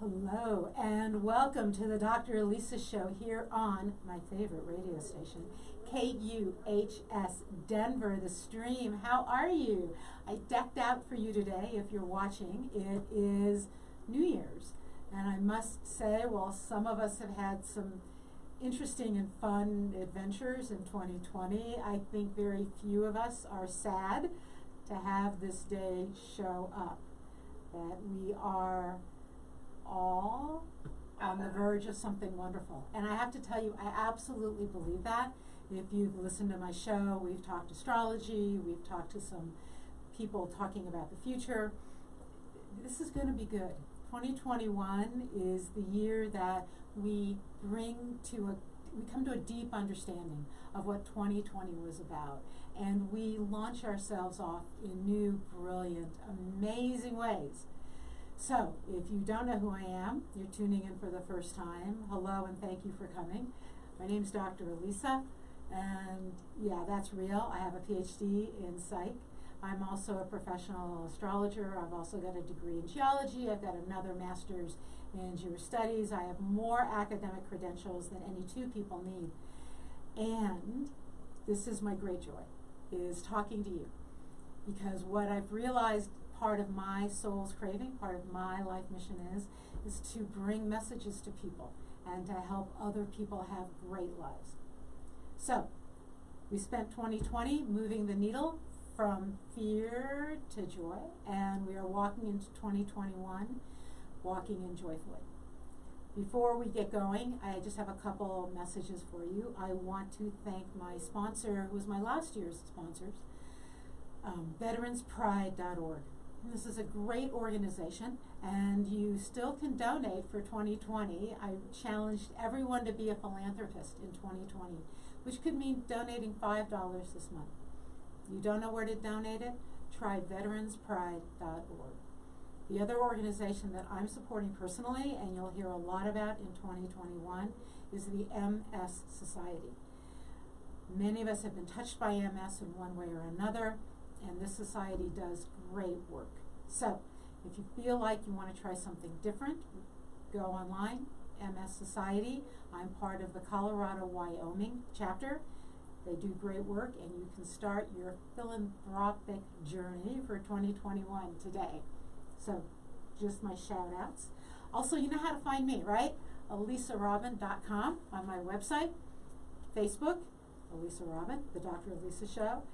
Hello and welcome to the Dr. Elisa Show here on my favorite radio station, KUHS Denver, the stream. How are you? I decked out for you today if you're watching. It is New Year's, and I must say, while some of us have had some interesting and fun adventures in 2020, I think very few of us are sad to have this day show up, that we are all on the verge of something wonderful. And I have to tell you, I absolutely believe that. If you've listened to my show, we've talked astrology, we've talked to some people talking about the future. This is going to be good. 2021 is the year that we come to a deep understanding of what 2020 was about. And we launch ourselves off in new, brilliant, amazing ways. So, if you don't know who I am, you're tuning in for the first time, hello and thank you for coming. My name's Dr. Elisa, and yeah, that's real. I have a PhD in psych. I'm also a professional astrologer. I've also got a degree in geology. I've got another master's in Jewish studies. I have more academic credentials than any two people need. And this is my great joy, is talking to you. Because what I've realized part of my soul's craving, part of my life mission is to bring messages to people and to help other people have great lives. So, we spent 2020 moving the needle from fear to joy, and we are walking into 2021 walking in joyfully. Before we get going, I just have a couple messages for you. I want to thank my sponsor, who was my last year's sponsors, veteranspride.org. This is a great organization, and you still can donate for 2020. I challenged everyone to be a philanthropist in 2020, which could mean donating $5 this month. You don't know where to donate it? Try veteranspride.org. The other organization that I'm supporting personally, and you'll hear a lot about in 2021, is the MS Society. Many of us have been touched by MS in one way or another, and this society does great work. So, if you feel like you want to try something different, go online, MS Society. I'm part of the Colorado-Wyoming chapter. They do great work, and you can start your philanthropic journey for 2021 today. So, just my shout outs. Also, you know how to find me, right? ElisaRobin.com on my website, Facebook, Elisa Robin, the Dr. Elisa Show.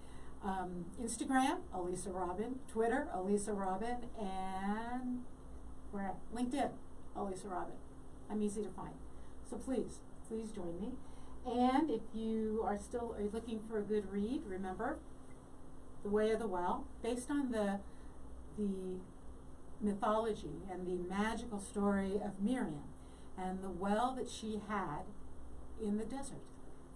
Instagram, Elisa Robin, Twitter, Elisa Robin, and we're at LinkedIn, Elisa Robin. I'm easy to find. So please join me. And if you are looking for a good read, remember, The Way of the Well, based on the mythology and the magical story of Miriam and the well that she had in the desert.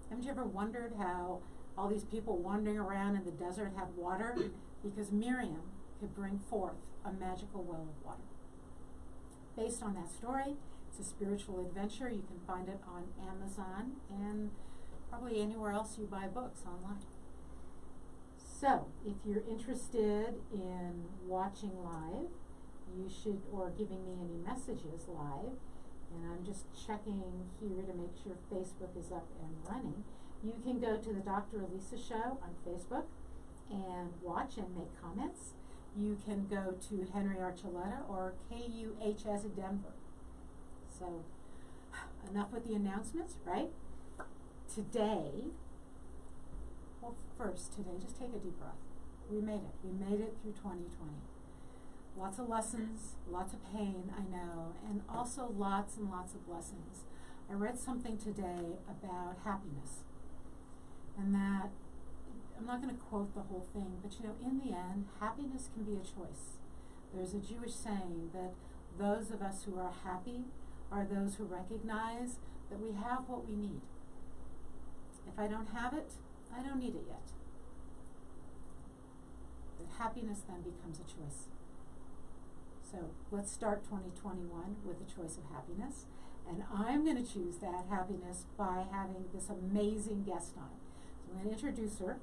Haven't you ever wondered how all these people wandering around in the desert have water? Because Miriam could bring forth a magical well of water. Based on that story, it's a spiritual adventure. You can find it on Amazon and probably anywhere else you buy books online. So, if you're interested in watching live, you should, or giving me any messages live, and I'm just checking here to make sure Facebook is up and running. You can go to the Dr. Elisa Show on Facebook and watch and make comments. You can go to Henry Archuleta or KUHS Denver. So, enough with the announcements, right? Today, just take a deep breath. We made it. We made it through 2020. Lots of lessons, lots of pain, I know, and also lots and lots of blessings. I read something today about happiness. And that, I'm not going to quote the whole thing, but in the end, happiness can be a choice. There's a Jewish saying that those of us who are happy are those who recognize that we have what we need. If I don't have it, I don't need it yet. But happiness then becomes a choice. So let's start 2021 with a choice of happiness. And I'm going to choose that happiness by having this amazing guest on. So I'm going to introduce her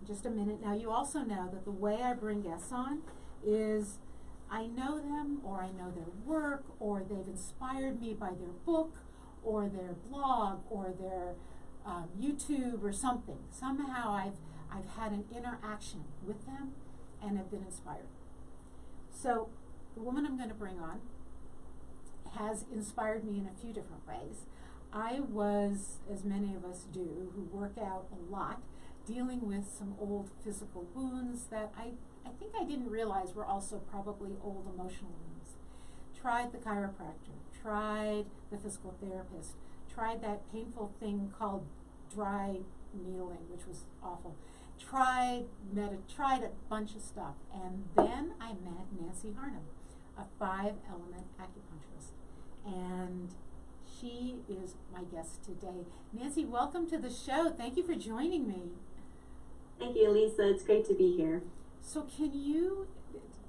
in just a minute. Now, you also know that the way I bring guests on is I know them, or I know their work, or they've inspired me by their book, or their blog, or their YouTube, or something. Somehow I've had an interaction with them and have been inspired. So the woman I'm going to bring on has inspired me in a few different ways. I was, as many of us do, who work out a lot, dealing with some old physical wounds that I think I didn't realize were also probably old emotional wounds. Tried the chiropractor, tried the physical therapist, tried that painful thing called dry needling, which was awful. Tried a bunch of stuff, and then I met Nancy Harnum, a 5-element acupuncturist, and she is my guest today. Nancy, welcome to the show. Thank you for joining me. Thank you, Lisa. It's great to be here. So can you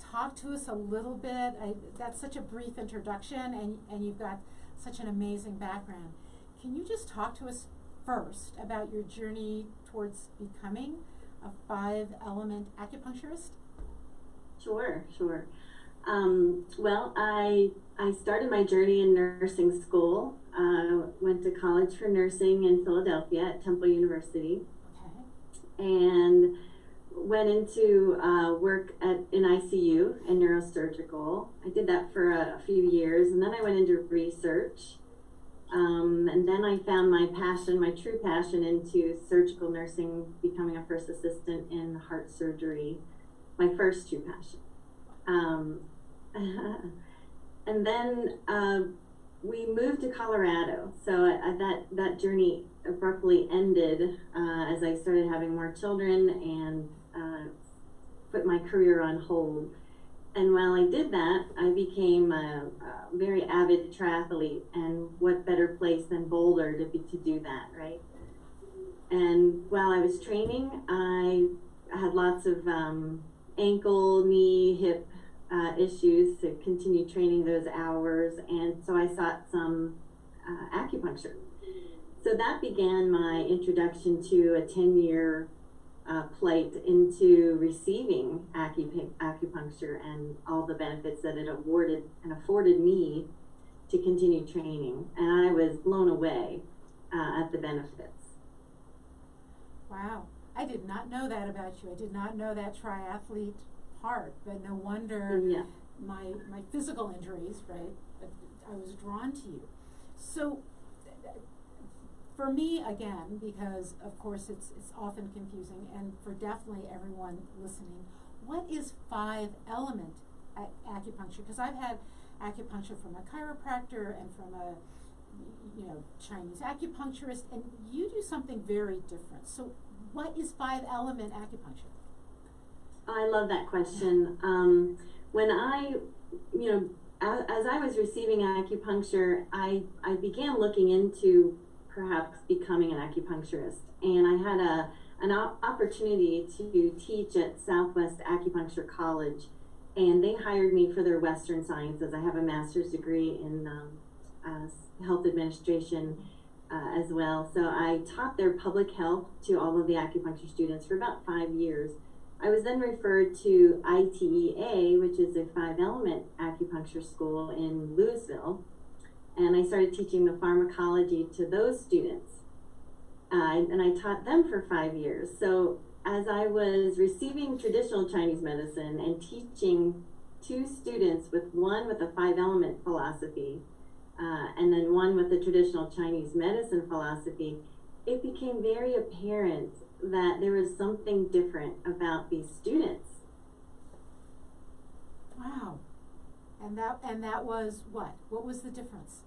talk to us a little bit? That's such a brief introduction, and you've got such an amazing background. Can you just talk to us first about your journey towards becoming a 5-element acupuncturist? Sure. Well, I started my journey in nursing school. Went to college for nursing in Philadelphia at Temple University. Okay. And went into work in ICU and neurosurgical. I did that for a few years, and then I went into research. And then I found my true passion into surgical nursing, becoming a first assistant in heart surgery, my first true passion. And then we moved to Colorado. So that journey abruptly ended as I started having more children and put my career on hold. And while I did that, I became a very avid triathlete, and what better place than Boulder to do that, right? And while I was training, I had lots of ankle, knee, hip issues to continue training those hours, and so I sought some acupuncture. So that began my introduction to a 10-year plate into receiving acupuncture and all the benefits that it afforded me to continue training. And I was blown away at the benefits. Wow. I did not know that about you. I did not know that triathlete part, but no wonder my physical injuries, right? I was drawn to you. So for me, again, because of course it's often confusing, and for definitely everyone listening, what is 5-element acupuncture? Because I've had acupuncture from a chiropractor and from a Chinese acupuncturist, and you do something very different. So what is 5-element acupuncture? I love that question. When I, as I was receiving acupuncture, I began looking into perhaps becoming an acupuncturist, and I had an opportunity to teach at Southwest Acupuncture College, and they hired me for their Western Sciences. I have a master's degree in health administration as well, so I taught their public health to all of the acupuncture students for about 5 years. I was then referred to ITEA, which is a 5-element acupuncture school in Louisville, and I started teaching the pharmacology to those students. And I taught them for 5 years. So as I was receiving traditional Chinese medicine and teaching 2 students, one with a 5-element philosophy, and then one with the traditional Chinese medicine philosophy, it became very apparent that there was something different about these students. Wow. And that was what? What was the difference?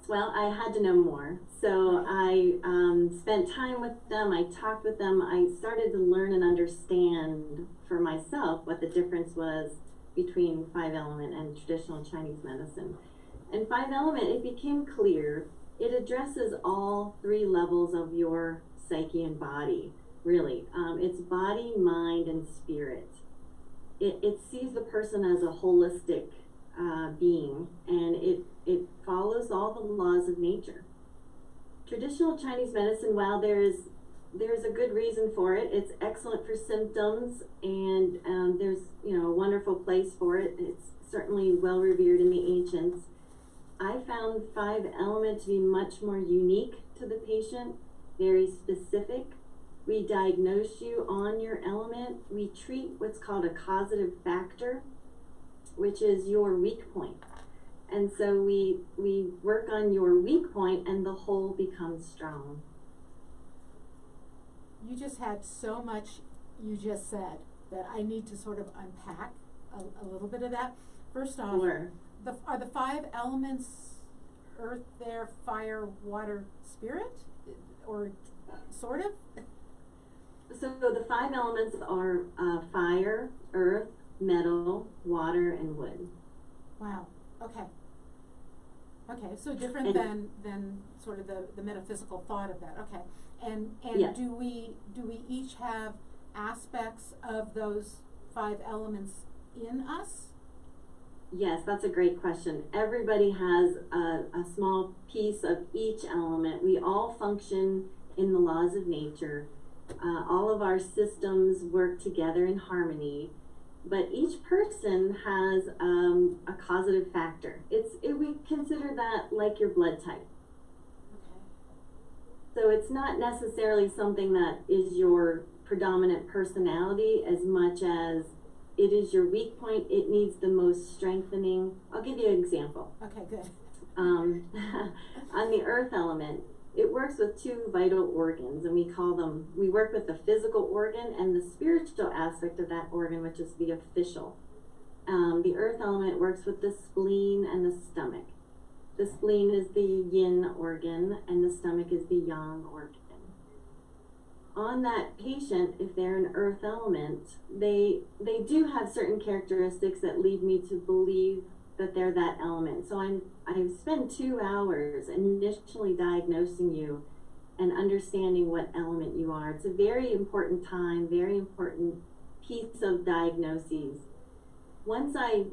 Well, I had to know more. So I spent time with them, I talked with them, I started to learn and understand for myself what the difference was between 5-element and traditional Chinese medicine. And 5-element, it became clear, it addresses all 3 levels of your psyche and body, really. It's body, mind, and spirit. It sees the person as a holistic being, and it follows all the laws of nature. Traditional Chinese medicine, while there's there's a good reason for it. It's excellent for symptoms, and there's, you know, a wonderful place for it. It's certainly well revered in the ancients. I found 5-element to be much more unique to the patient, very specific. We diagnose you on your element. We treat what's called a causative factor, which is your weak point. And so we work on your weak point, and the whole becomes strong. You just had so much you just said that I need to sort of unpack a little bit of that. First off, Sure. Are the 5 elements earth, air, fire, water, spirit? Or sort of? So the 5 elements are fire, earth, metal, water, and wood. Wow. Okay. Okay, so different than sort of the metaphysical thought of that. Okay. And Yes. do we each have aspects of those 5 elements in us? Yes, that's a great question. Everybody has a small piece of each element. We all function in the laws of nature. All of our systems work together in harmony, but each person has a causative factor. We consider that like your blood type. Okay. So it's not necessarily something that is your predominant personality as much as it is your weak point. It needs the most strengthening. I'll give you an example. Okay, good. On the earth element, it works with 2 vital organs, and we work with the physical organ and the spiritual aspect of that organ, which is the official. The earth element works with the spleen and the stomach. The spleen is the yin organ, and the stomach is the yang organ. On that patient, if they're an earth element, they do have certain characteristics that lead me to believe that they're that element. So I spend 2 hours initially diagnosing you and understanding what element you are. It's a very important time, very important piece of diagnoses. Once I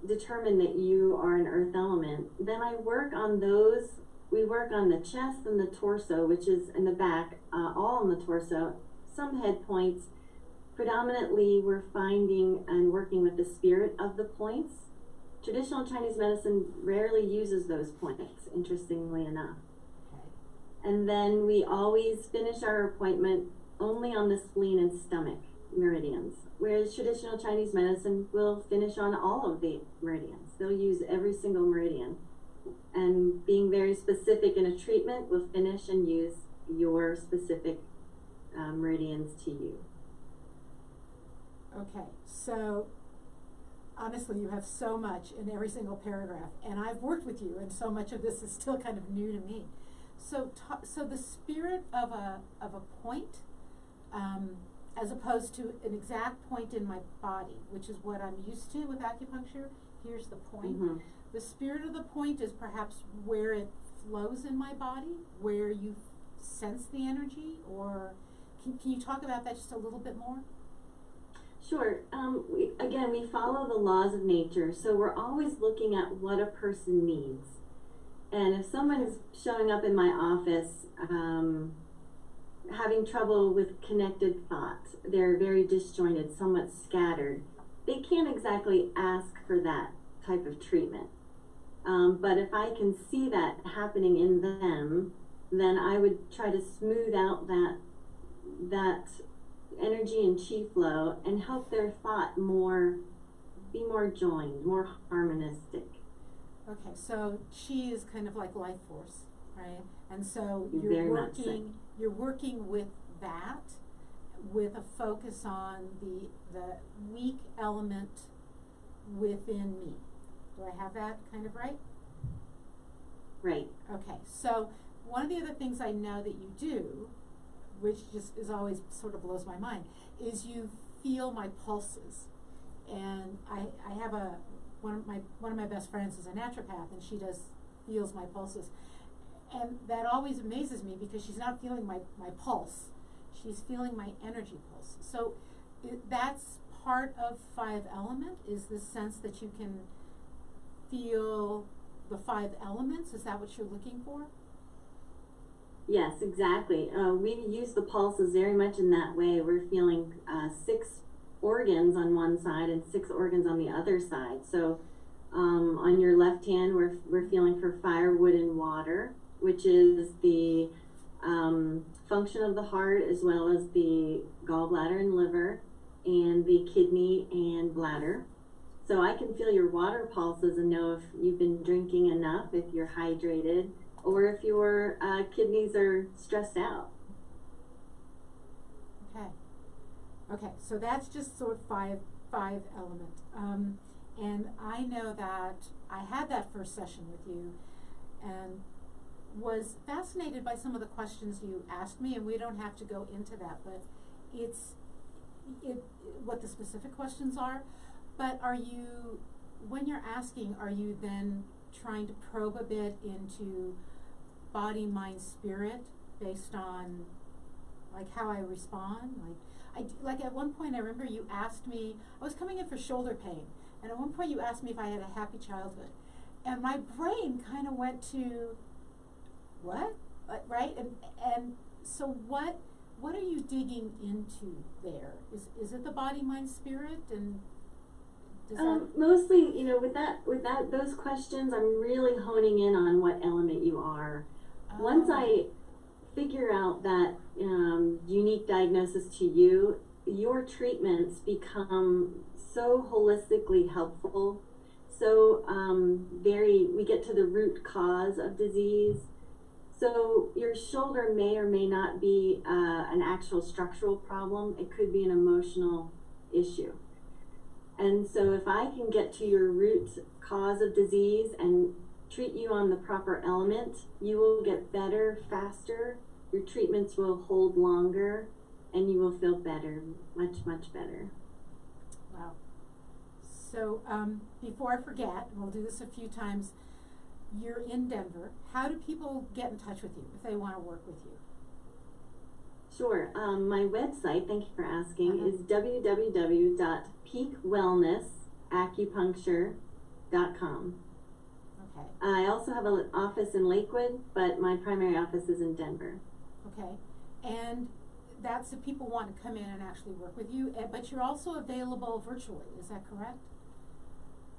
determine that you are an earth element, then I work on those. We work on the chest and the torso, which is in the back, all in the torso, some head points. Predominantly, we're finding and working with the spirit of the points. Traditional Chinese medicine rarely uses those points, interestingly enough. Okay. And then we always finish our appointment only on the spleen and stomach meridians, whereas traditional Chinese medicine will finish on all of the meridians. They'll use every single meridian. And being very specific in a treatment, will finish and use your specific meridians to you. Okay, so honestly, you have so much in every single paragraph, and I've worked with you, and so much of this is still kind of new to me. So, so the spirit of a point, as opposed to an exact point in my body, which is what I'm used to with acupuncture. Here's the point. Mm-hmm. The spirit of the point is perhaps where it flows in my body, where you sense the energy, or can you talk about that just a little bit more? Sure. We follow the laws of nature, so we're always looking at what a person needs. And if someone is showing up in my office having trouble with connected thoughts, they're very disjointed, somewhat scattered, they can't exactly ask for that type of treatment. But if I can see that happening in them, then I would try to smooth out that energy and chi flow and help their thought be more joined, more harmonistic. Okay, so chi is kind of like life force, right? And so Very much so. You're working with that, with a focus on the weak element within me. Do I have that kind of right? Right. Okay, so one of the other things I know that you do, which just is always sort of blows my mind, is you feel my pulses. And I have one of my best friends is a naturopath, and she feels my pulses. And that always amazes me because she's not feeling my pulse, she's feeling my energy pulse. So that's part of 5-element, is this sense that you can feel the 5 elements. Is that what you're looking for? Yes, exactly. We use the pulses very much in that way. We're feeling 6 organs on one side and 6 organs on the other side. So on your left hand, we're feeling for fire, wood, and water, which is the function of the heart as well as the gallbladder and liver and the kidney and bladder. So I can feel your water pulses and know if you've been drinking enough, if you're hydrated, or if your kidneys are stressed out. Okay. Okay, so that's just sort of five element. And I know that I had that first session with you and was fascinated by some of the questions you asked me, and we don't have to go into that, but it's what the specific questions are. But are you, when you're asking, are you then trying to probe a bit into body, mind, spirit based on like how I respond? Like at one point I remember you asked me, I was coming in for shoulder pain, and at one point you asked me if I had a happy childhood. And my brain kind of went to, what? Right? And so what are you digging into there? Is it the body, mind, spirit? And mostly, with those questions, I'm really honing in on what element you are. Once I figure out that unique diagnosis to you, your treatments become so holistically helpful. So we get to the root cause of disease. So your shoulder may or may not be an actual structural problem. It could be an emotional issue. And so if I can get to your root cause of disease and treat you on the proper element, you will get better faster, your treatments will hold longer, and you will feel better, much, much better. Wow. So before I forget, we'll do this a few times, you're in Denver. How do people get in touch with you if they want to work with you? Sure. My website, thank you for asking, is www.peakWellnessacupuncture.com. Okay. I also have an office in Lakewood, but my primary office is in Denver. Okay. And that's if people want to come in and actually work with you, but you're also available virtually, is that correct?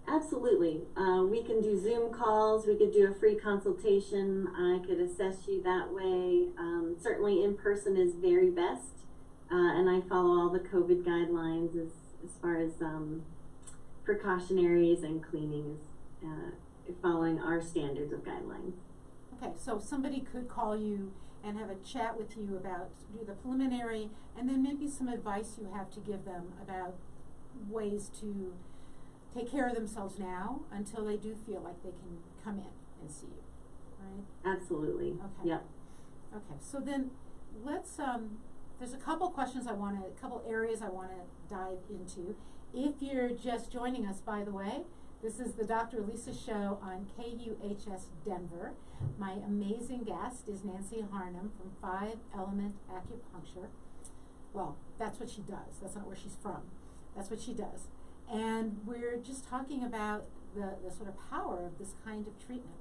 Absolutely. We can do Zoom calls, we could do a free consultation, I could assess you that way. Certainly in person is very best, and I follow all the COVID guidelines as far as precautionaries and cleaning, following our standards of guidelines. Okay, so somebody could call you and have a chat with you about do the preliminary, and then maybe some advice you have to give them about ways to take care of themselves now until they do feel like they can come in and see you, right? Absolutely. Okay. Yep. Okay, so then let's, there's a couple questions a couple areas I want to dive into. If you're just joining us, by the way, this is the Dr. Elisa Show on KUHS Denver. My amazing guest is Nancy Harnum from 5 Element Acupuncture. Well, that's what she does. That's not where she's from. That's what she does. And we're just talking about the sort of power of this kind of treatment.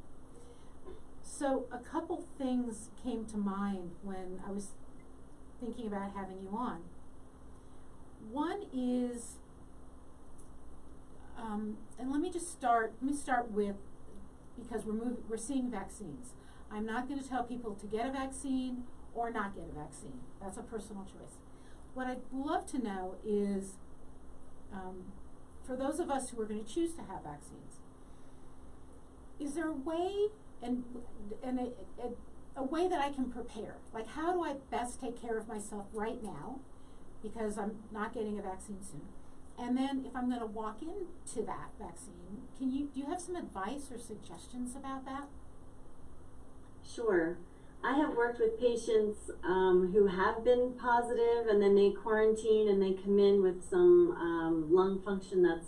So a couple things came to mind when I was thinking about having you on. One is, and let me start with, because we're seeing vaccines. I'm not going to tell people to get a vaccine or not get a vaccine. That's a personal choice. What I'd love to know is, for those of us who are going to choose to have vaccines, is there a way a way that I can prepare? Like, how do I best take care of myself right now, because I'm not getting a vaccine soon? And then if I'm going to walk into that vaccine, do you have some advice or suggestions about that? Sure. I have worked with patients who have been positive, and then they quarantine and they come in with some lung function that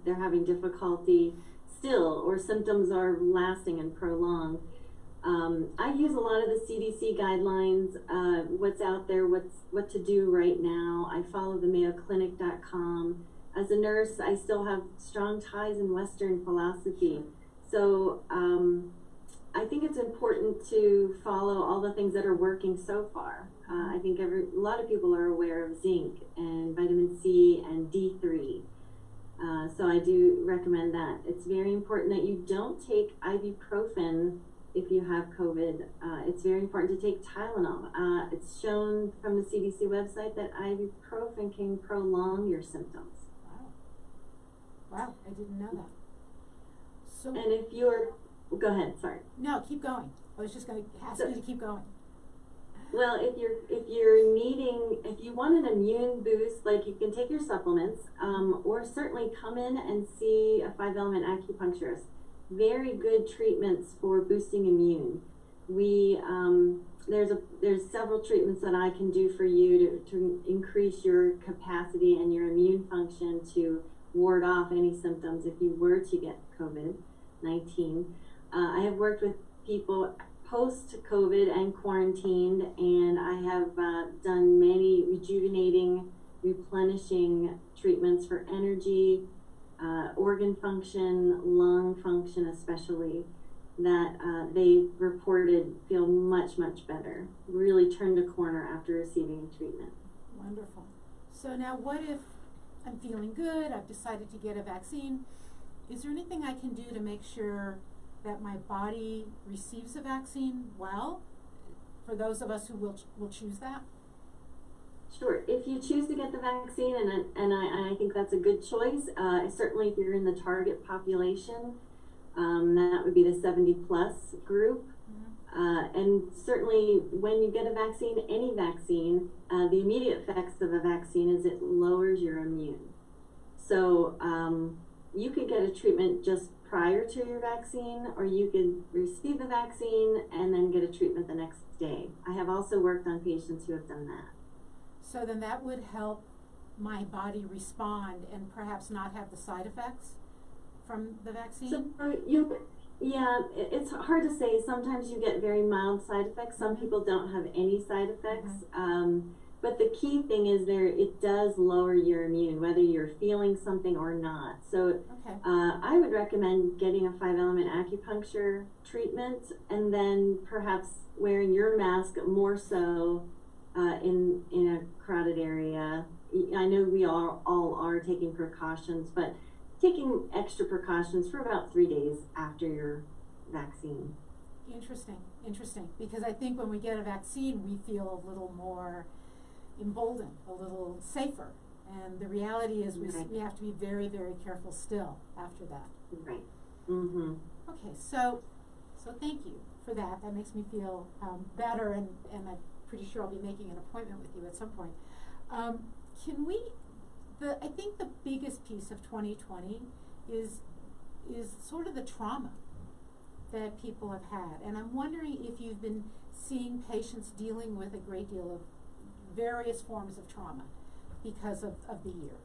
they're having difficulty still, or symptoms are lasting and prolonged. I use a lot of the CDC guidelines, what's out there, what to do right now. I follow the MayoClinic.com. As a nurse, I still have strong ties in Western philosophy. So I think it's important to follow all the things that are working so far. I think a lot of people are aware of zinc and vitamin C and D3. So I do recommend that. It's very important that you don't take ibuprofen if you have COVID. It's very important to take Tylenol. It's shown from the CDC website that ibuprofen can prolong your symptoms. Wow, I didn't know that. So, and if you're, go ahead, sorry. No, keep going. I was just going to ask you to keep going. Well, if you want an immune boost, like you can take your supplements, or certainly come in and see a 5-element acupuncturist. Very good treatments for boosting immune. There's several treatments that I can do for you to increase your capacity and your immune function to ward off any symptoms if you were to get COVID-19. I have worked with people post-COVID and quarantined, and I have done many rejuvenating, replenishing treatments for energy, organ function, lung function especially, that they reported feel much, much better. Really turned a corner after receiving treatment. Wonderful. So now what if I'm feeling good, I've decided to get a vaccine? Is there anything I can do to make sure that my body receives a vaccine well, for those of us who will choose that? Sure. If you choose to get the vaccine, and I think that's a good choice, certainly if you're in the target population, that would be the 70+ group. And certainly when you get a vaccine, any vaccine, the immediate effects of a vaccine is it lowers your immune. So you could get a treatment just prior to your vaccine, or you could receive the vaccine and then get a treatment the next day. I have also worked on patients who have done that. So then that would help my body respond and perhaps not have the side effects from the vaccine? So it's hard to say. Sometimes you get very mild side effects. Some people don't have any side effects. But the key thing is it does lower your immune, whether you're feeling something or not. So I would recommend getting a 5-element acupuncture treatment, and then perhaps wearing your mask more so in a crowded area. I know we all are taking precautions, but taking extra precautions for about 3 days after your vaccine. Interesting. Because I think when we get a vaccine, we feel a little more emboldened, a little safer. And the reality is we have to be very, very careful still after that. Right. Mm-hmm. Okay, so thank you for that. That makes me feel better, and I'm pretty sure I'll be making an appointment with you at some point. I think the biggest piece of 2020 is sort of the trauma that people have had. And I'm wondering if you've been seeing patients dealing with a great deal of various forms of trauma because of the year.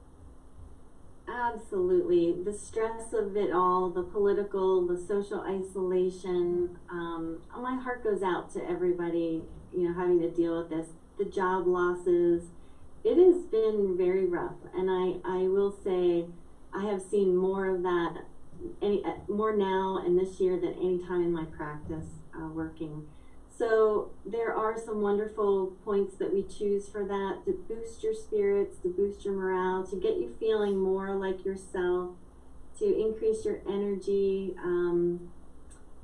Absolutely. The stress of it all, the political, the social isolation, my heart goes out to everybody, having to deal with this. The job losses, it has been very rough. And I will say I have seen more of that, more now and this year than any time in my practice working. So there are some wonderful points that we choose for that, to boost your spirits, to boost your morale, to get you feeling more like yourself, to increase your energy.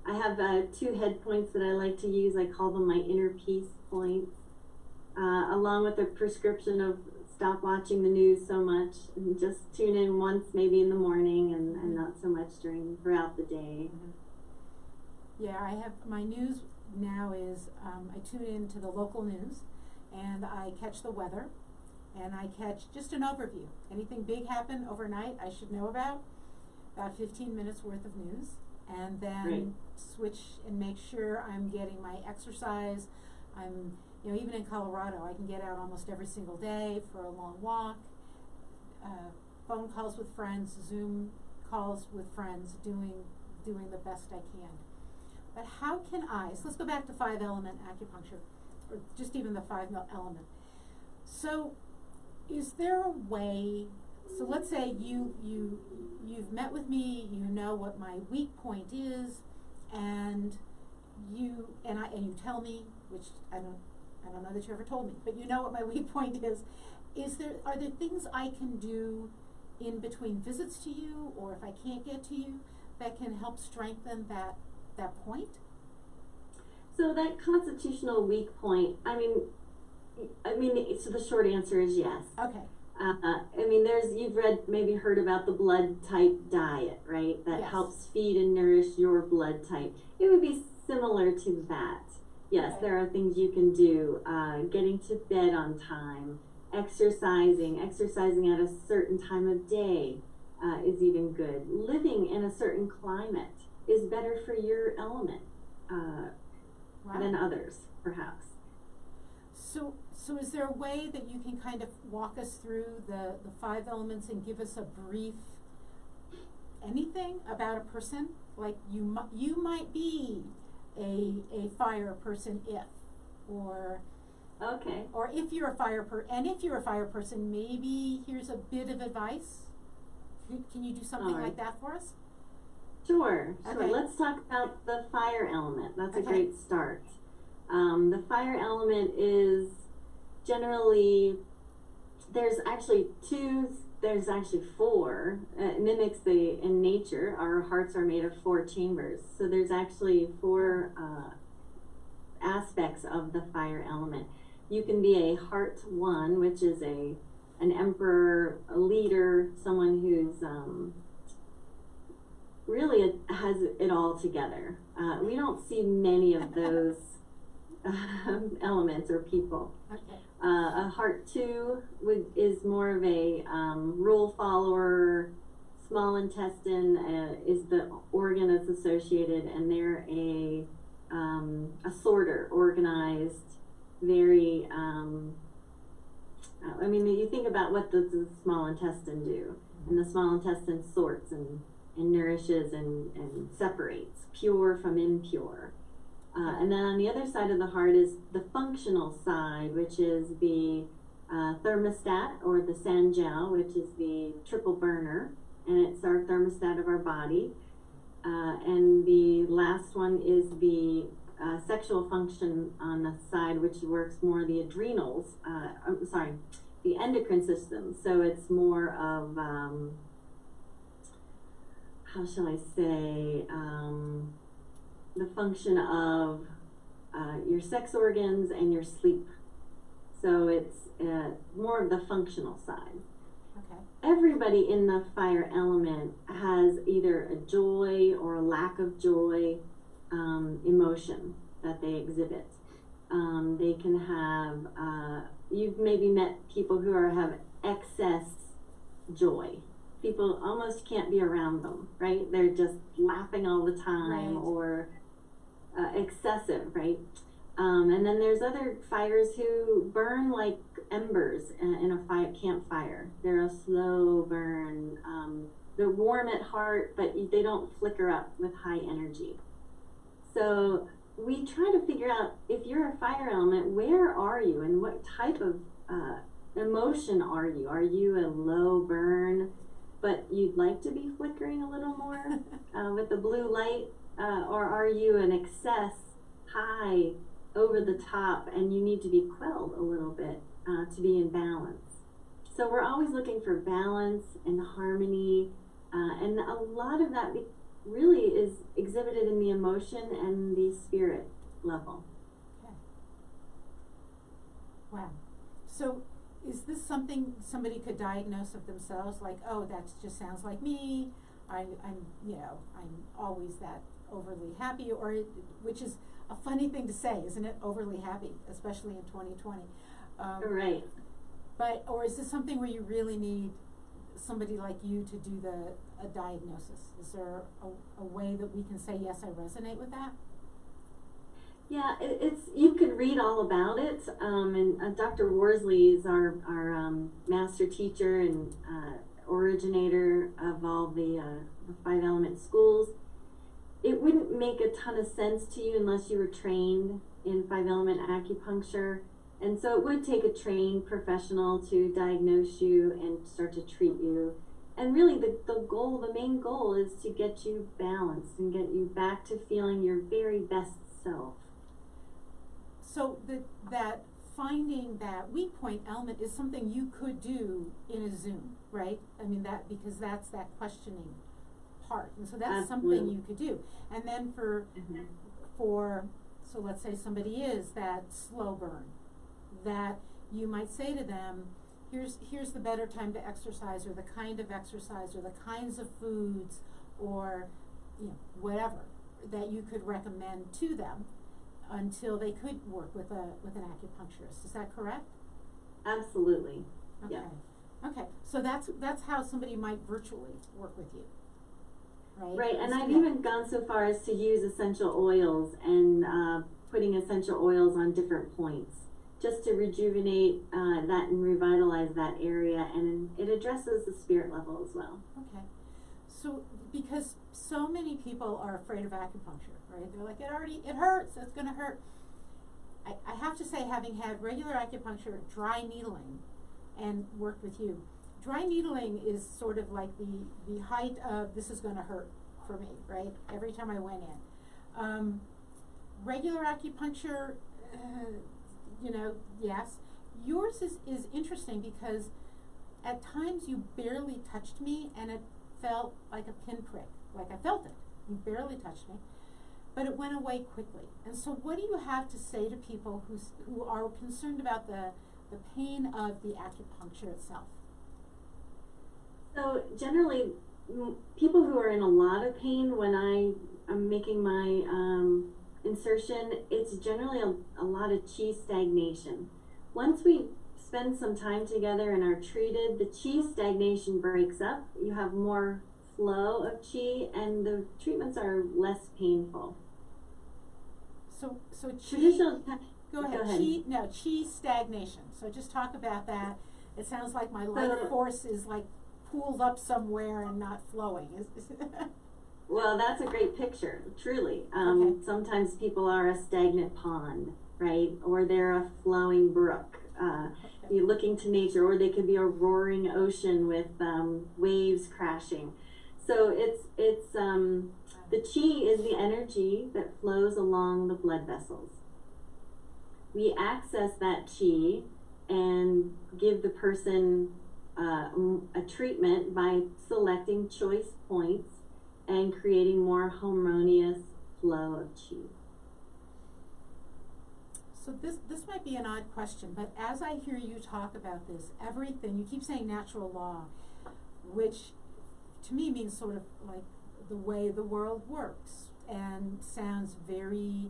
I have 2 head points that I like to use. I call them my inner peace points, along with a prescription of stop watching the news so much and just tune in once, maybe in the morning, and not so much throughout the day. Yeah, I have my news now is I tune into the local news, and I catch the weather, and I catch just an overview. Anything big happen overnight I should know about 15 minutes worth of news, and then switch and make sure I'm getting my exercise. I'm, even in Colorado, I can get out almost every single day for a long walk, phone calls with friends, Zoom calls with friends, doing the best I can. But how can so let's go back to 5-element acupuncture, or just even the 5-element. So is there a way, so let's say you've met with me, you know what my weak point is, and you tell me, which I don't know that you ever told me, but you know what my weak point is. Are there things I can do in between visits to you, or if I can't get to you, that can help strengthen that point? So that constitutional weak point, so the short answer is yes. Okay. You've maybe heard about the blood type diet, right? That Yes. helps feed and nourish your blood type. It would be similar to that. Yes, Okay. there are things you can do. Getting to bed on time, exercising at a certain time of day is even good. Living in a certain climate is better for your element than others, perhaps. So is there a way that you can kind of walk us through the 5 elements and give us a brief anything about a person? Like you might be a fire person Okay. Or if you're a fire person, maybe here's a bit of advice. Can you do something like that for us? Sure. Okay. Let's talk about the fire element. That's a Okay. great start. The fire element is generally, there's actually 4. It mimics in nature, our hearts are made of 4 chambers. So there's actually 4 aspects of the fire element. You can be a heart 1, which is an emperor, a leader, someone who's really has it all together. We don't see many of those elements or people. Okay. A heart 2 is more of a rule follower. Small intestine is the organ that's associated, and they're a sorter, organized, very. You think about what does the small intestine do, and the small intestine sorts and nourishes and separates pure from impure. And then on the other side of the heart is the functional side, which is the thermostat, or the sanjiao, which is the triple burner, and it's our thermostat of our body. And the last one is the sexual function on the side, which works more the adrenals, the endocrine system. So it's more of, how shall I say, the function of your sex organs and your sleep. So it's more of the functional side. Okay. Everybody in the fire element has either a joy or a lack of joy emotion that they exhibit. They can have, you've maybe met people who have excess joy. People almost can't be around them, right? They're just laughing all the time, Right. or excessive, right? And then there's other fires who burn like embers in a campfire. They're a slow burn. They're warm at heart, but they don't flicker up with high energy. So we try to figure out, if you're a fire element, where are you and what type of emotion are you? Are you a low burn, but you'd like to be flickering a little more with the blue light? Or are you an excess, high, over the top, and you need to be quelled a little bit to be in balance? So we're always looking for balance and harmony, and a lot of that really is exhibited in the emotion and the spirit level. Okay. Wow. So is this something somebody could diagnose of themselves? Like, oh, that just sounds like me. I'm always that overly happy, which is a funny thing to say, isn't it? Overly happy, especially in 2020. Right. Or is this something where you really need somebody like you to do a diagnosis? Is there a way that we can say, yes, I resonate with that? Yeah, you could read all about it, and Dr. Worsley is our master teacher and originator of all the 5 element schools. It wouldn't make a ton of sense to you unless you were trained in 5 element acupuncture, and so it would take a trained professional to diagnose you and start to treat you. And really the main goal is to get you balanced and get you back to feeling your very best itself. So that finding that weak point element is something you could do in a Zoom, right? I mean, because that's that questioning part, and so that's Absolutely. something you could do. And then so let's say somebody is that slow burn, that you might say to them, here's the better time to exercise, or the kind of exercise, or the kinds of foods, or whatever that you could recommend to them until they could work with an acupuncturist. Is that correct? Absolutely. Okay. Yeah. Okay. So that's how somebody might virtually work with you. Right. Right, and I've even gone so far as to use essential oils and putting essential oils on different points, just to rejuvenate that and revitalize that area, and it addresses the spirit level as well. Okay. So, because so many people are afraid of acupuncture, right? They're like, it hurts, it's going to hurt. I have to say, having had regular acupuncture, dry needling, and worked with you, dry needling is sort of like the height of this is going to hurt for me, right? Every time I went in. Regular acupuncture, yes. Yours is interesting because at times you barely touched me and it felt like a pinprick. Like I felt it. You barely touched me. But it went away quickly. And so what do you have to say to people who are concerned about the pain of the acupuncture itself? So generally, people who are in a lot of pain, when I am making my insertion, it's generally a lot of chi stagnation. Once we spend some time together and are treated, the chi stagnation breaks up. You have more flow of chi, and the treatments are less painful. So chi. Traditional. Go ahead. Chi stagnation. So just talk about that. It sounds like my life force is like pooled up somewhere and not flowing. Well, that's a great picture, truly. Okay. Sometimes people are a stagnant pond, right? Or they're a flowing brook. You're looking to nature, or they could be a roaring ocean with waves crashing. So it's the chi is the energy that flows along the blood vessels. We access that chi and give the person a treatment by selecting choice points and creating more harmonious flow of chi. So this might be an odd question, but as I hear you talk about this, everything, you keep saying natural law, which to me means sort of like the way the world works, and sounds very,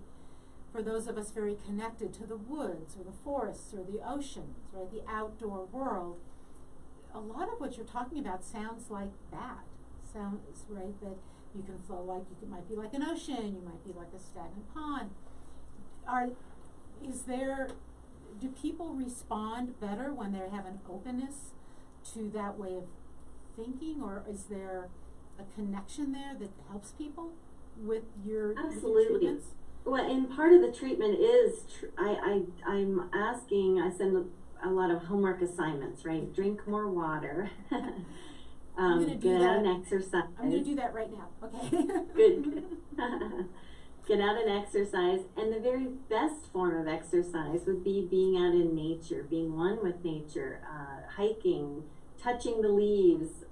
for those of us very connected to the woods or the forests or the oceans, right, the outdoor world. A lot of what you're talking about sounds like that. Sounds right, that you can flow like might be like an ocean, you might be like a stagnant pond. Do people respond better when they have an openness to that way of thinking, or is there a connection there that helps people with your Absolutely. treatments? Well, and part of the treatment is I'm asking. I send a lot of homework assignments, right? Drink more water. Get out and exercise. I'm going to do that right now. Okay. Good. Get out and exercise. And the very best form of exercise would be being out in nature, being one with nature, hiking, touching the leaves,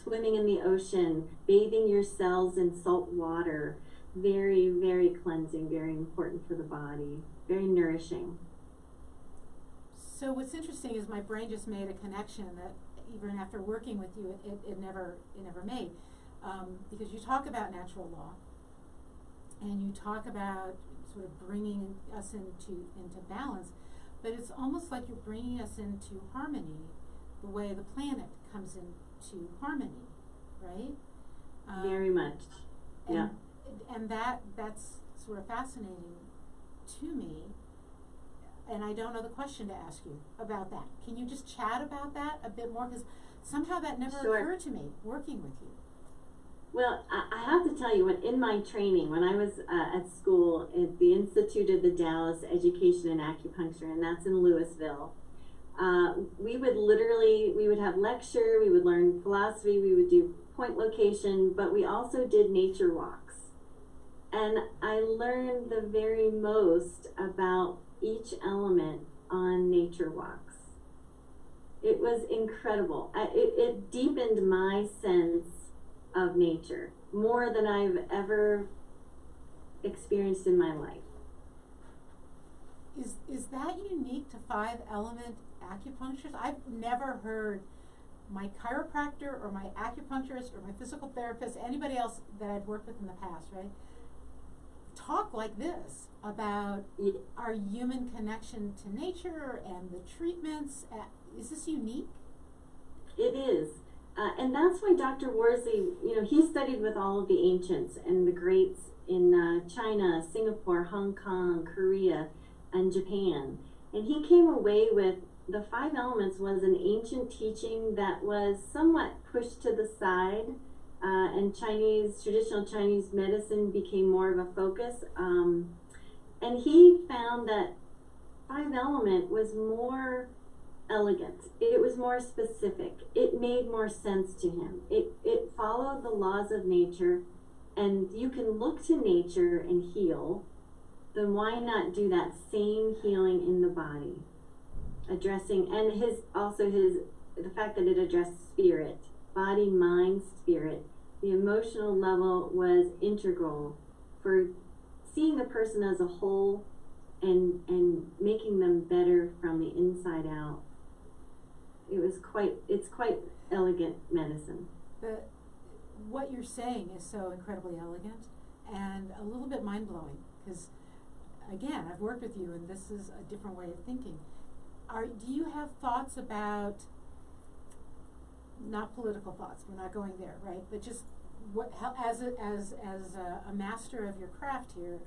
swimming in the ocean, bathing your cells in salt water. Very, very cleansing, very important for the body, very nourishing. So what's interesting is my brain just made a connection that even after working with you, it never made. Because you talk about natural law, and you talk about sort of bringing us into balance, but it's almost like you're bringing us into harmony, the way the planet comes into harmony, right? Very much, yeah. And that's sort of fascinating to me. And I don't know the question to ask you about that. Can you just chat about that a bit more? Because somehow that never occurred to me working with you. Well, I have to tell you, in my training, when I was at school at the Institute of the Taoist Education and Acupuncture, and that's in Louisville, we would have lecture, we would learn philosophy, we would do point location, but we also did nature walks. And I learned the very most about each element on nature walks. It was incredible. It deepened my sense of nature more than I've ever experienced in my life. Is that unique to 5-element acupuncture? I've never heard my chiropractor or my acupuncturist or my physical therapist, anybody else that I've worked with in the past, right, talk like this about our human connection to nature and the treatments. Is this unique? It is. And that's why Dr. Worsley, he studied with all of the ancients and the greats in China, Singapore, Hong Kong, Korea, and Japan. And he came away with the 5 elements was an ancient teaching that was somewhat pushed to the side, and traditional Chinese medicine became more of a focus. And he found that 5-element was more elegant. It was more specific. It made more sense to him. It followed the laws of nature, and you can look to nature and heal. Then why not do that same healing in the body? Addressing, and the fact that it addressed spirit, body, mind, spirit. The emotional level was integral for seeing the person as a whole and making them better from the inside out. It's quite elegant medicine. What you're saying is so incredibly elegant and a little bit mind-blowing, because again, I've worked with you and this is a different way of thinking. Do you have thoughts about, not political thoughts, we're not going there, right? But just as a master of your craft here,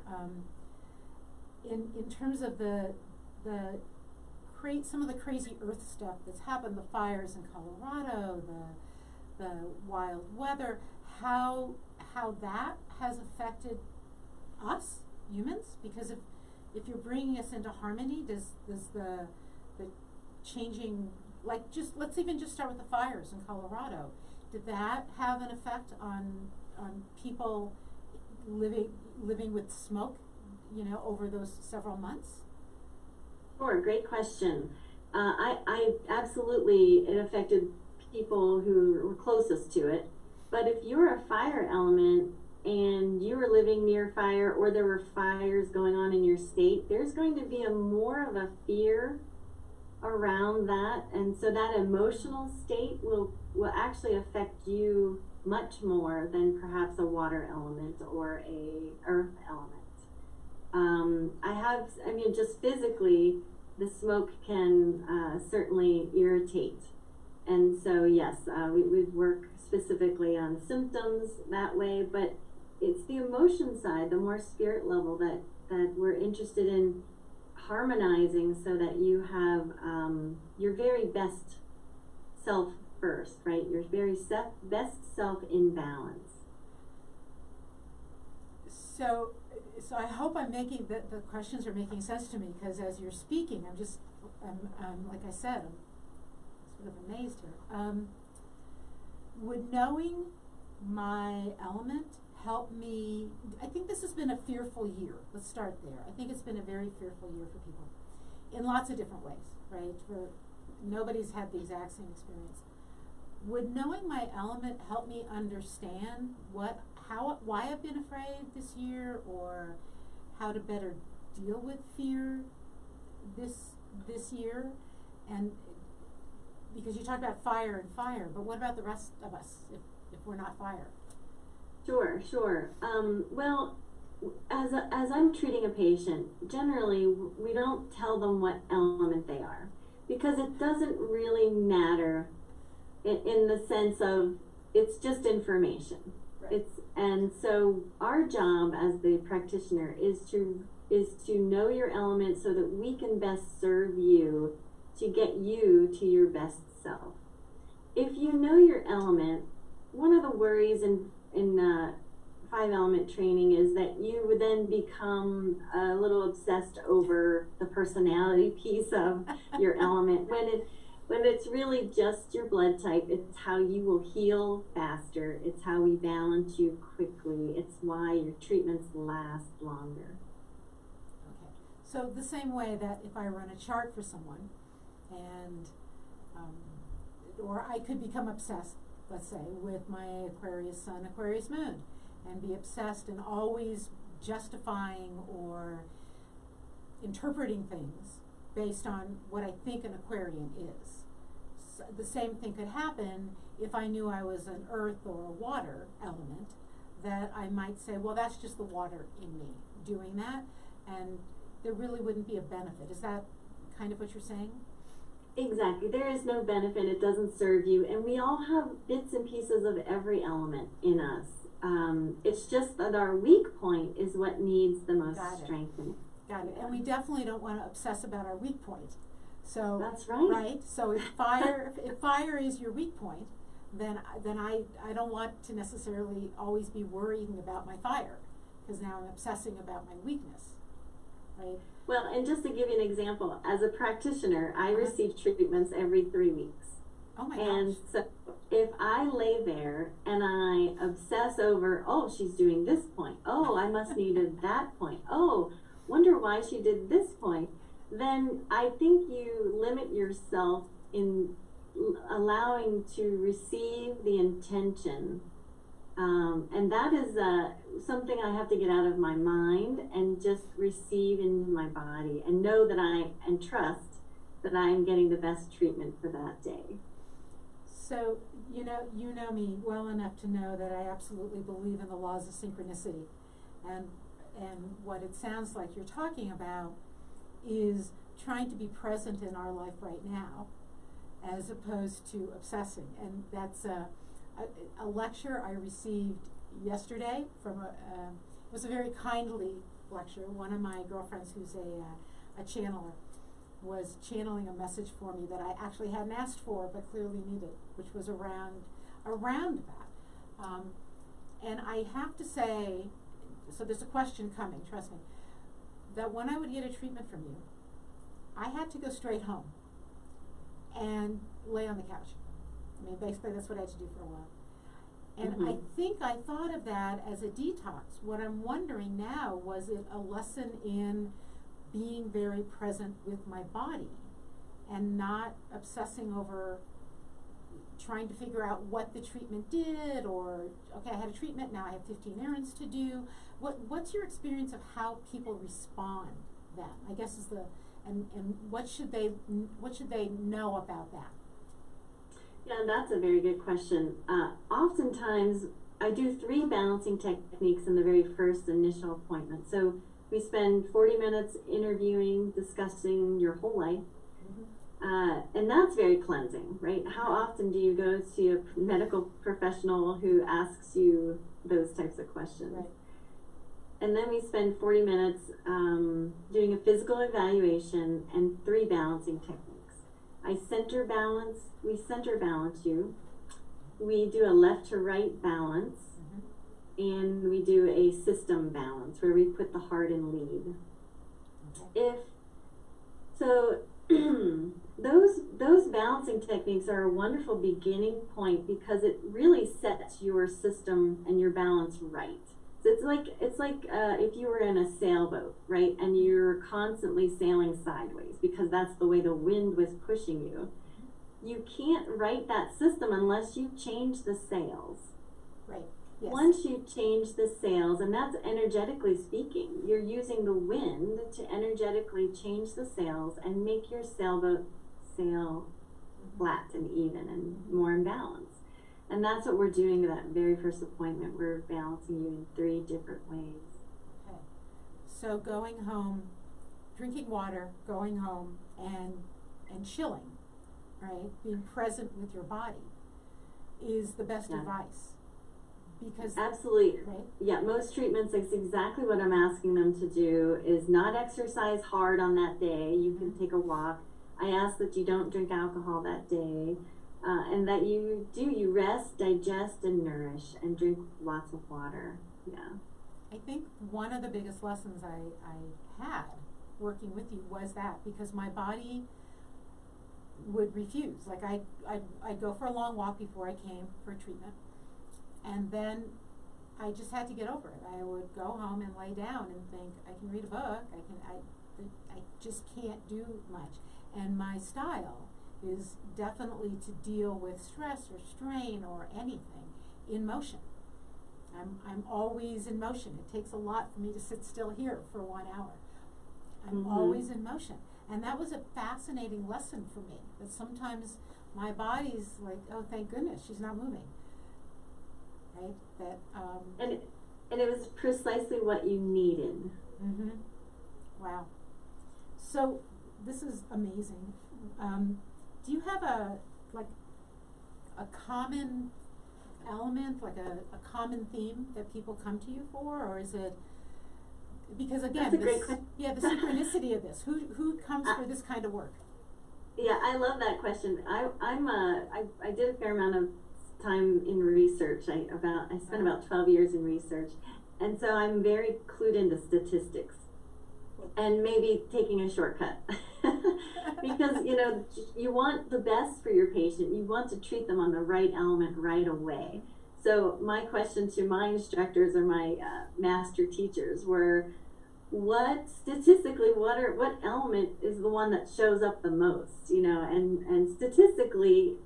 in terms of some of the crazy earth stuff that's happened, the fires in Colorado, the wild weather, how that has affected us humans? Because if you're bringing us into harmony, does the changing, like, let's even just start with the fires in Colorado. Did that have an effect on people living with smoke, over those several months? Sure, great question. I absolutely, it affected people who were closest to it. But if you're a fire element and you were living near fire, or there were fires going on in your state, there's going to be more of a fear around that, and so that emotional state will actually affect you much more than perhaps a water element or a earth element. Just physically, the smoke can certainly irritate, and so yes, we work specifically on symptoms that way, but it's the emotion side, the more spirit level that we're interested in harmonizing, so that you have your very best self first, right? Your very best self in balance. So I hope I'm making the questions are making sense to me, because as you're speaking, I'm like I said, I'm sort of amazed here. Would knowing my element help me? I think this has been a fearful year. Let's start there. I think it's been a very fearful year for people in lots of different ways, right? Nobody's had the exact same experience. Would knowing my element help me understand why I've been afraid this year, or how to better deal with fear this year? And because you talked about fire, but what about the rest of us if we're not fire? Sure. Well, as I'm treating a patient, generally we don't tell them what element they are, because it doesn't really matter in the sense of it's just information. Right. And so our job as the practitioner is to know your element so that we can best serve you to get you to your best self. If you know your element, one of the worries in 5-element training is that you would then become a little obsessed over the personality piece of your element, when it's really just your blood type. It's how you will heal faster. It's how we balance you quickly. energetically. It's why your treatments last longer. Okay. So the same way that if I run a chart for someone and, or I could become obsessed, let's say, with my Aquarius Sun, Aquarius Moon, and be obsessed and always justifying or interpreting things based on what I think an Aquarian is. So the same thing could happen if I knew I was an earth or a water element, that I might say, well, that's just the water in me doing that, and there really wouldn't be a benefit. Is that kind of what you're saying? Exactly. There is no benefit. It doesn't serve you. And we all have bits and pieces of every element in us. It's just that our weak point is what needs the most strengthening. Got it. And we definitely don't want to obsess about our weak point. So that's right. Right. So if fire if fire is your weak point, then I don't want to necessarily always be worrying about my fire, because now I'm obsessing about my weakness. Right? Well, and just to give you an example, as a practitioner, I receive treatments every 3 weeks. Oh my gosh. And so if I lay there and I obsess over, oh, she's doing this point. Oh, I must need that point. Oh, wonder why she did this point. Then I think you limit yourself in allowing to receive the intention. And that is something I have to get out of my mind and just receive in my body and know that and trust that I am getting the best treatment for that day. So, you know me well enough to know that I absolutely believe in the laws of synchronicity. And what it sounds like you're talking about is trying to be present in our life right now, as opposed to obsessing. And that's a lecture I received yesterday from it was a very kindly lecture. One of my girlfriends, who's a channeler, was channeling a message for me that I actually hadn't asked for but clearly needed, which was around that. And I have to say, so there's a question coming, trust me, that when I would get a treatment from you, I had to go straight home and lay on the couch. I mean, basically that's what I had to do for a while. And I think I thought of that as a detox. What I'm wondering now, was it a lesson in being very present with my body and not obsessing over trying to figure out what the treatment did, or, okay, I had a treatment, now I have 15 errands to do. What's your experience of how people respond then? I guess is and what should they know about that? Yeah, that's a very good question. Oftentimes, I do 3 balancing techniques in the very first initial appointment. So we spend 40 minutes interviewing, discussing your whole life. And that's very cleansing, right? How often do you go to see a medical professional who asks you those types of questions? Right. And then we spend 40 minutes doing a physical evaluation and 3 balancing techniques. We center balance you. We do a left to right balance, and we do a system balance where we put the heart in lead. Those balancing techniques are a wonderful beginning point, because it really sets your system and your balance right. So it's like if you were in a sailboat, right, and you're constantly sailing sideways because that's the way the wind was pushing you. You can't right that system unless you change the sails. Right. Yes. Once you change the sails, and that's energetically speaking, you're using the wind to energetically change the sails and make your sailboat sail flat and even and more in balance. And that's what we're doing in that very first appointment. We're balancing you in 3 different ways. Okay. So going home, drinking water, going home, and chilling, right? Being present with your body is the best advice. Because absolutely, right? Yeah, most treatments, it's exactly what I'm asking them to do, is not exercise hard on that day. You can take a walk. I ask that you don't drink alcohol that day, and that you rest, digest, and nourish, and drink lots of water. Yeah. I think one of the biggest lessons I had working with you was that, because my body would refuse. Like I'd go for a long walk before I came for treatment, and then I just had to get over it. I would go home and lay down and think, I can read a book, I just can't do much. And my style is definitely to deal with stress or strain or anything in motion. I'm always in motion. It takes a lot for me to sit still here for 1 hour. I'm always in motion. And that was a fascinating lesson for me, that sometimes my body's like, oh, thank goodness, she's not moving. Right? That, and it was precisely what you needed. Wow. So this is amazing. Do you have a common element, like a common theme that people come to you for, or is it, because again, that's a great question. Yeah, the synchronicity of this. Who comes for this kind of work? Yeah, I love that question. I did a fair amount of time in research. I spent about 12 years in research, and so I'm very clued into statistics, and maybe taking a shortcut. Because you want the best for your patient. You want to treat them on the right element right away. So my question to my instructors or my master teachers were, what element is the one that shows up the most? And statistically,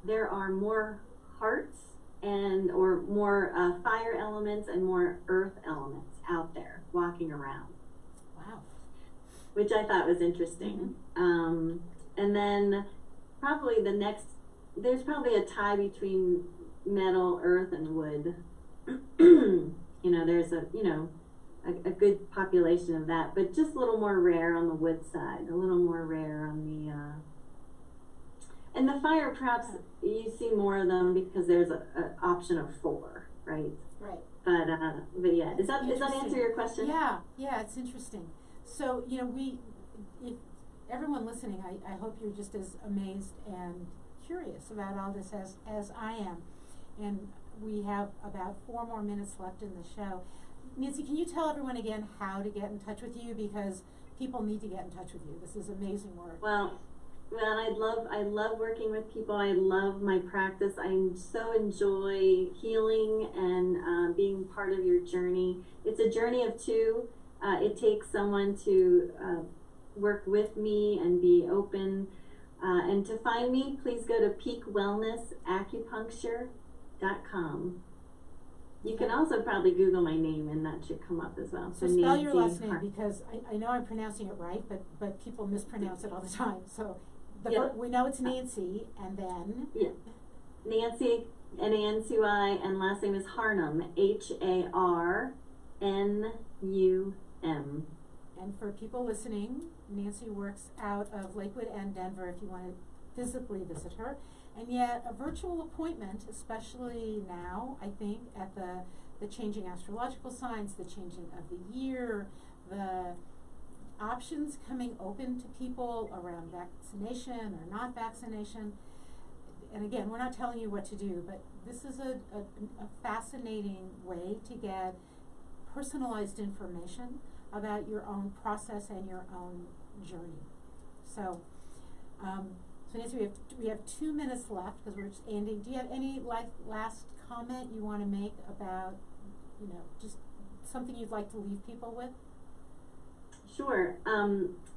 there are more hearts or more fire elements and more earth elements out there walking around. Wow. Which I thought was interesting. And then probably there's probably a tie between metal, earth, and wood. There's a good population of that, but just a little more rare on the wood side, a little more rare on the, and the fire, perhaps you see more of them because there's an option of 4, right? Right. But yeah, does that answer your question? Yeah, it's interesting. So, if everyone listening, I hope you're just as amazed and curious about all this as I am. And we have about 4 more minutes left in the show. Nancy, can you tell everyone again how to get in touch with you? Because people need to get in touch with you. This is amazing work. Well, I love working with people. I love my practice. I so enjoy healing and being part of your journey. It's a journey of 2. It takes someone to work with me and be open. And to find me, please go to peakwellnessacupuncture.com. You can also probably Google my name, and that should come up as well. So spell your last name, because I know I'm pronouncing it right, but people mispronounce it all the time. So we know it's Nancy, and then? Yeah. Nancy, N-A-N-C-Y, and last name is Harnum, H-A-R-N-U-M. And for people listening, Nancy works out of Lakewood and Denver if you want to physically visit her. And yet a virtual appointment, especially now, I think, at the changing astrological signs, the changing of the year, the options coming open to people around vaccination or not vaccination. And again, we're not telling you what to do, but this is a fascinating way to get personalized information about your own process and your own journey. So, so Nancy, we have 2 minutes left because we're just ending. Do you have any last comment you want to make about, just something you'd like to leave people with? Sure.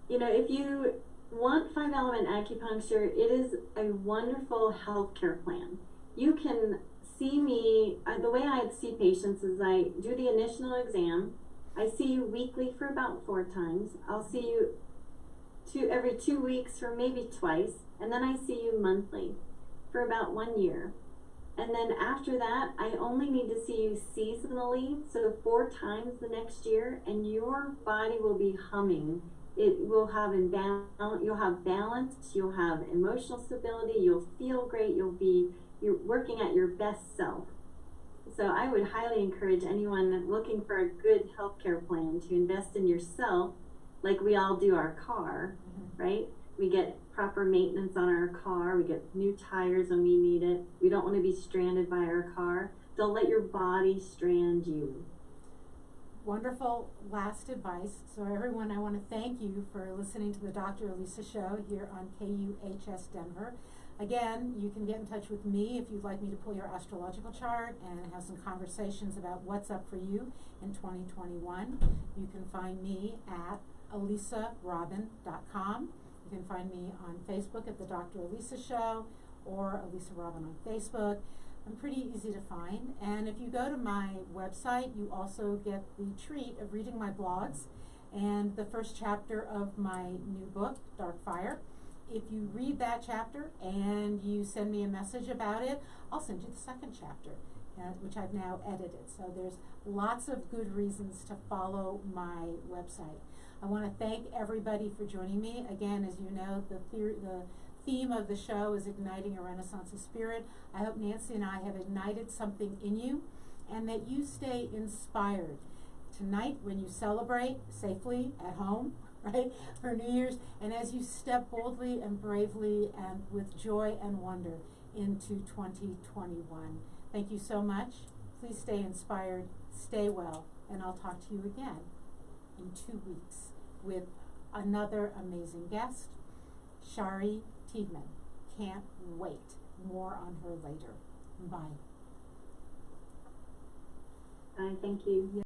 If you want 5-element acupuncture, it is a wonderful healthcare plan. You can see me, the way I see patients is I do the initial exam. I see you weekly for about 4 times. I'll see you every 2 weeks for maybe twice, and then I see you monthly for about 1 year. And then after that, I only need to see you seasonally, so 4 times the next year, and your body will be humming. It will have you'll have balance, you'll have emotional stability, you'll feel great, you're working at your best self. So I would highly encourage anyone looking for a good healthcare plan to invest in yourself, like we all do our car, right? We get proper maintenance on our car. We get new tires when we need it. We don't want to be stranded by our car. Don't let your body strand you. Wonderful last advice. So everyone, I want to thank you for listening to the Dr. Elisa Show here on KUHS Denver. Again, you can get in touch with me if you'd like me to pull your astrological chart and have some conversations about what's up for you in 2021. You can find me at elisarobin.com. You can find me on Facebook at the Dr. Elisa Show or Elisa Robin on Facebook. I'm pretty easy to find. And if you go to my website, you also get the treat of reading my blogs and the first chapter of my new book, Dark Fire. If you read that chapter and you send me a message about it, I'll send you the second chapter, which I've now edited. So there's lots of good reasons to follow my website. I want to thank everybody for joining me. Again, as you know, the theme of the show is Igniting a Renaissance of Spirit. I hope Nancy and I have ignited something in you and that you stay inspired tonight when you celebrate safely at home, right, for New Year's, and as you step boldly and bravely and with joy and wonder into 2021. Thank you so much. Please stay inspired, stay well, and I'll talk to you again in 2 weeks with another amazing guest, Shari Tiedman. Can't wait. More on her later. Bye. Bye, thank you.